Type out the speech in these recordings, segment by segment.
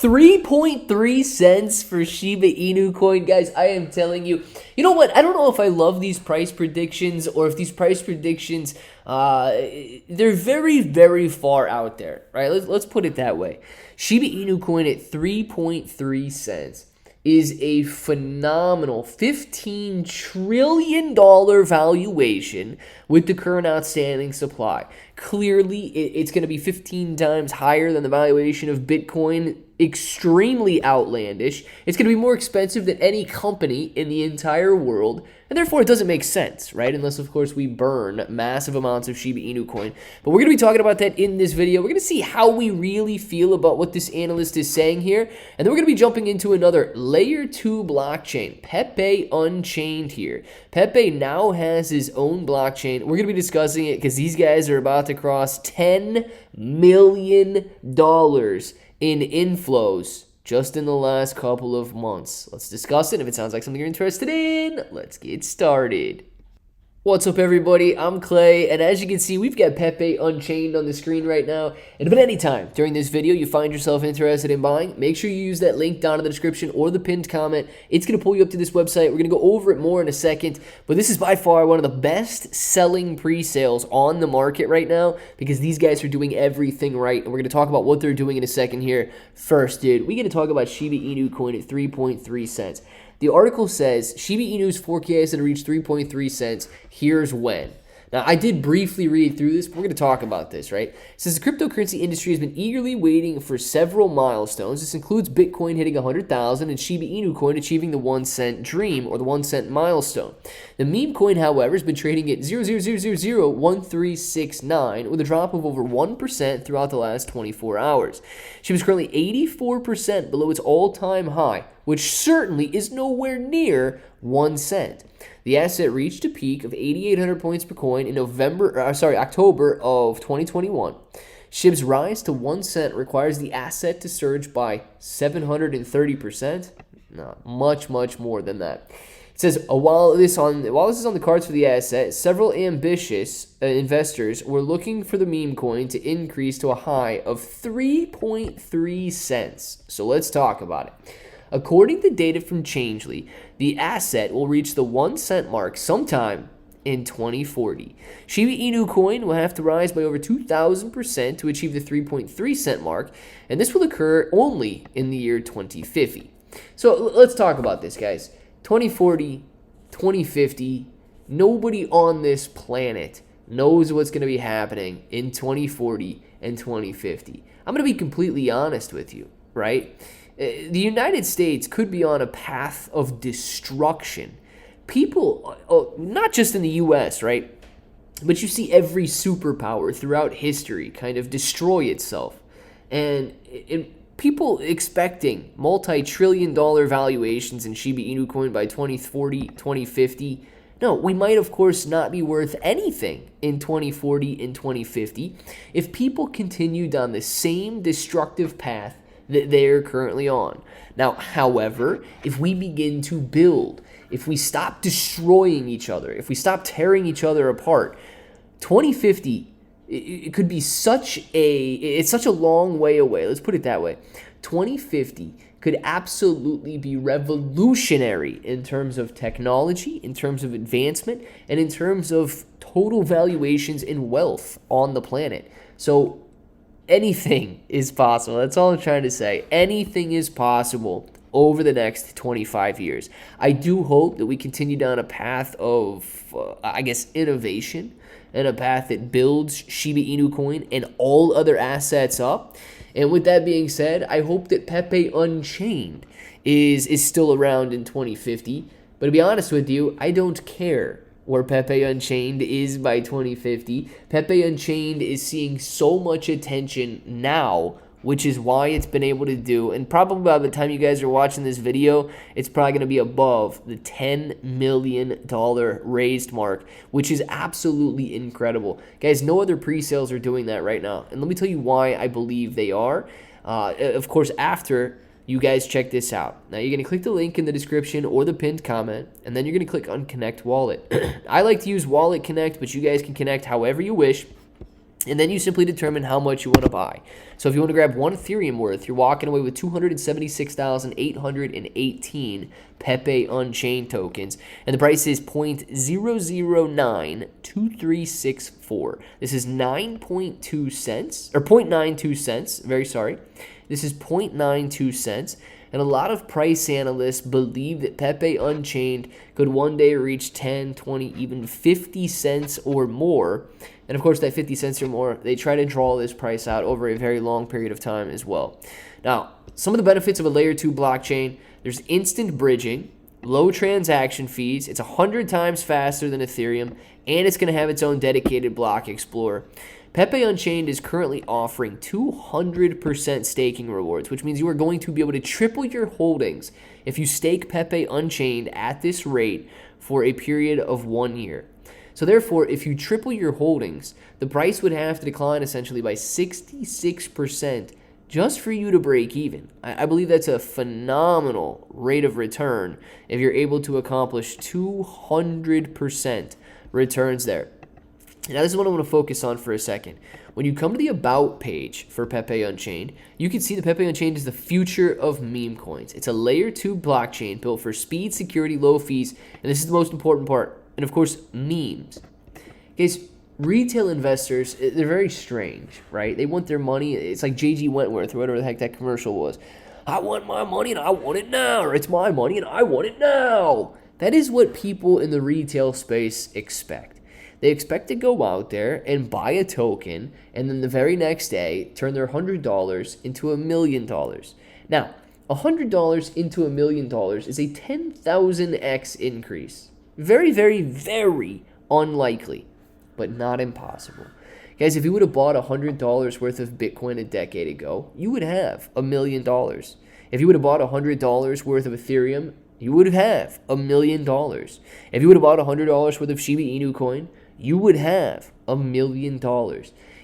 3.3 cents for Shiba Inu Coin. Guys, I am telling you, you know what? I don't know if I love these price predictions or if these price predictions, they're very, very far out there, right? Let's put it that way. Shiba Inu Coin at 3.3 cents is a phenomenal $15 trillion valuation with the current outstanding supply. Clearly, it's going to be 15 times higher than the valuation of Bitcoin. Extremely outlandish. It's going to be more expensive than any company in the entire world, and therefore it doesn't make sense, right? Unless, of course, we burn massive amounts of Shiba Inu Coin. But we're going to be talking about that in this video. We're going to see how we really feel about what this analyst is saying here, and then we're going to be jumping into another Layer 2 blockchain, Pepe Unchained here. Pepe now has his own blockchain. We're going to be discussing it because these guys are about to cross $10 million in inflows just in the last couple of months. Let's discuss it. If it sounds like something you're interested in, let's get started. What's up, everybody? I'm Clay, and as you can see, we've got Pepe Unchained on the screen right now. And if at any time during this video you find yourself interested in buying, make sure you use that link down in the description or the pinned comment. It's going to pull you up to this website. We're going to go over it more in a second, but this is by far one of the best selling pre-sales on the market right now because these guys are doing everything right, and we're going to talk about what they're doing in a second here. First, dude, we got to talk about Shiba Inu Coin at 3.3 cents. The article says Shiba Inu is forecasted to reach 3.3 cents. Here's when. Now, I did briefly read through this, but we're going to talk about this, right? It says the cryptocurrency industry has been eagerly waiting for several milestones. This includes Bitcoin hitting 100,000 and Shiba Inu Coin achieving the 1 cent dream or the 1 cent milestone. The meme coin, however, has been trading at 0.0001369 with a drop of over 1% throughout the last 24 hours. Shiba is currently 84% below its all-time high, which certainly is nowhere near 1 cent. The asset reached a peak of 8,800 points per coin in October of 2021. SHIB's rise to 1 cent requires the asset to surge by 730%. No, much more than that. It says while this is on the cards for the asset, several ambitious investors were looking for the meme coin to increase to a high of 3.3 cents. So let's talk about it. According to data from Changely, the asset will reach the 1 cent mark sometime in 2040. Shiba Inu Coin will have to rise by over 2,000% to achieve the 3.3 cent mark, and this will occur only in the year 2050. So let's talk about this, guys. 2040, 2050, nobody on this planet knows what's going to be happening in 2040 and 2050. I'm going to be completely honest with you, right? The United States could be on a path of destruction. People, not just in the U.S., right? But you see every superpower throughout history kind of destroy itself. And people expecting multi-trillion-dollar valuations in Shiba Inu Coin by 2040, 2050. No, we might, of course, not be worth anything in 2040 and 2050 if people continue down the same destructive path that they're currently on. Now, however, if we begin to build, if we stop destroying each other, if we stop tearing each other apart, 2050, it could be such a long way away. Let's put it that way. 2050 could absolutely be revolutionary in terms of technology, in terms of advancement, and in terms of total valuations and wealth on the planet. So anything is possible. That's all I'm trying to say. Anything is possible over the next 25 years. I do hope that we continue down a path of, innovation and a path that builds Shiba Inu Coin and all other assets up. And with that being said, I hope that Pepe Unchained is still around in 2050. But to be honest with you, I don't care where Pepe Unchained is by 2050. Pepe Unchained is seeing so much attention now, which is why it's been able to do, and probably by the time you guys are watching this video, it's probably going to be above the $10 million raised mark, which is absolutely incredible. Guys, no other pre-sales are doing that right now, and let me tell you why I believe they are. Of course, after you guys check this out. Now, you're going to click the link in the description or the pinned comment, and then you're going to click on Connect Wallet. I like to use Wallet Connect, but you guys can connect however you wish. And then you simply determine how much you want to buy. So if you want to grab 1 Ethereum worth, you're walking away with 276,818 Pepe Unchained tokens. And the price is 0.0092364. This is 9.2 cents, or 0.92 cents, very sorry. This is 0.92 cents. And a lot of price analysts believe that Pepe Unchained could one day reach 10, 20, even 50 cents or more. And of course, that 50 cents or more, they try to draw this price out over a very long period of time as well. Now, some of the benefits of a layer 2 blockchain: there's instant bridging, low transaction fees, it's 100 times faster than Ethereum, and it's going to have its own dedicated block explorer. Pepe Unchained is currently offering 200% staking rewards, which means you are going to be able to triple your holdings if you stake Pepe Unchained at this rate for a period of 1 year. So therefore, if you triple your holdings, the price would have to decline essentially by 66% just for you to break even. I believe that's a phenomenal rate of return if you're able to accomplish 200% returns there. Now, this is what I want to focus on for a second. When you come to the About page for Pepe Unchained, you can see that Pepe Unchained is the future of meme coins. It's a layer 2 blockchain built for speed, security, low fees, and this is the most important part, and of course, memes. Guys, retail investors, they're very strange, right? They want their money. It's like J.G. Wentworth or whatever the heck that commercial was. I want my money and I want it now, or it's my money and I want it now. That is what people in the retail space expect. They expect to go out there and buy a token and then the very next day turn their $100 into $1 million. Now, $100 into $1 million is a 10,000x increase. Very, very, very unlikely, but not impossible. Guys, if you would have bought $100 worth of Bitcoin a decade ago, you would have $1 million. If you would have bought $100 worth of Ethereum, you would have $1 million. If you would have bought $100 worth of Shiba Inu Coin, you would have $1 million.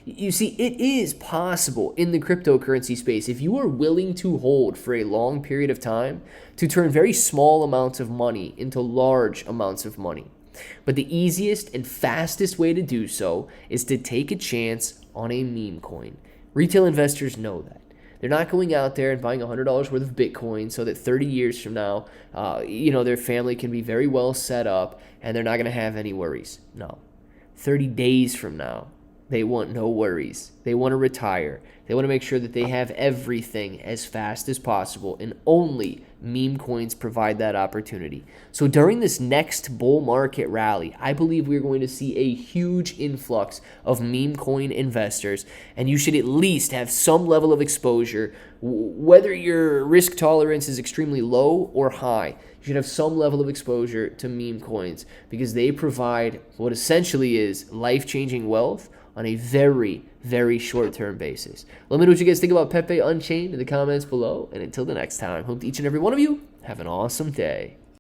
You see, it is possible in the cryptocurrency space, if you are willing to hold for a long period of time, to turn very small amounts of money into large amounts of money. But the easiest and fastest way to do so is to take a chance on a meme coin. Retail investors know that. They're not going out there and buying $100 worth of Bitcoin so that 30 years from now, their family can be very well set up and they're not going to have any worries. No. 30 days from now, they want no worries. They want to retire. They want to make sure that they have everything as fast as possible, and only meme coins provide that opportunity. So during this next bull market rally, I believe we're going to see a huge influx of meme coin investors, and you should at least have some level of exposure, whether your risk tolerance is extremely low or high. You should have some level of exposure to meme coins because they provide what essentially is life-changing wealth on a very, very short-term basis. Let me know what you guys think about Pepe Unchained in the comments below. And until the next time, hope each and every one of you have an awesome day.